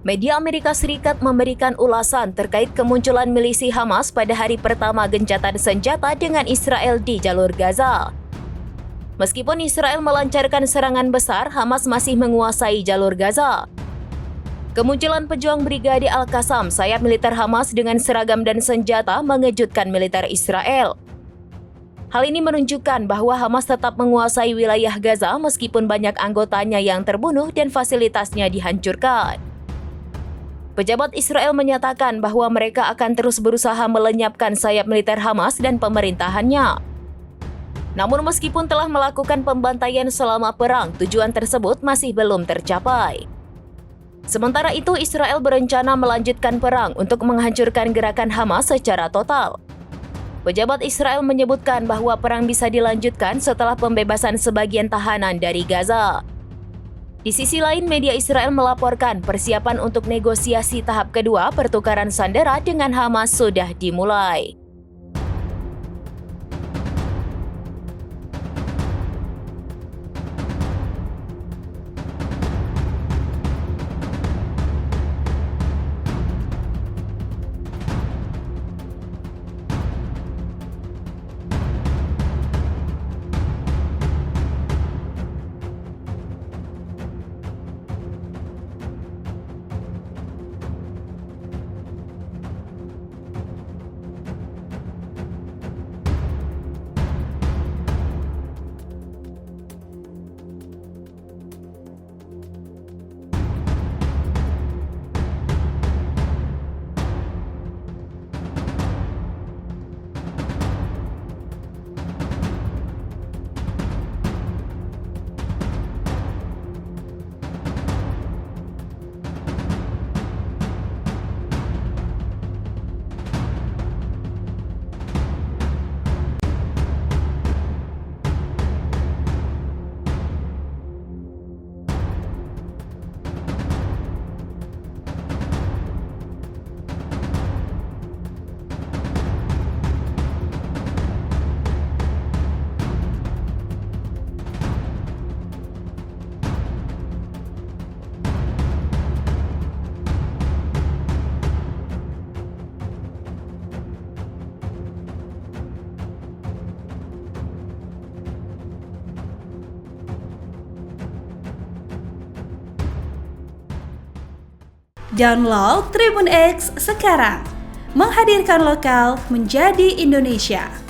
Media Amerika Serikat memberikan ulasan terkait kemunculan milisi Hamas pada hari pertama gencatan senjata dengan Israel di jalur Gaza. Meskipun Israel melancarkan serangan besar, Hamas masih menguasai jalur Gaza. Kemunculan pejuang Brigade Al-Qassam, sayap militer Hamas dengan seragam dan senjata, mengejutkan militer Israel. Hal ini menunjukkan bahwa Hamas tetap menguasai wilayah Gaza meskipun banyak anggotanya yang terbunuh dan fasilitasnya dihancurkan. Pejabat Israel menyatakan bahwa mereka akan terus berusaha melenyapkan sayap militer Hamas dan pemerintahannya. Namun meskipun telah melakukan pembantaian selama perang, tujuan tersebut masih belum tercapai. Sementara itu, Israel berencana melanjutkan perang untuk menghancurkan gerakan Hamas secara total. Pejabat Israel menyebutkan bahwa perang bisa dilanjutkan setelah pembebasan sebagian tahanan dari Gaza. Di sisi lain, media Israel melaporkan persiapan untuk negosiasi tahap kedua pertukaran sandera dengan Hamas sudah dimulai. Download Tribun X sekarang, menghadirkan lokal menjadi Indonesia.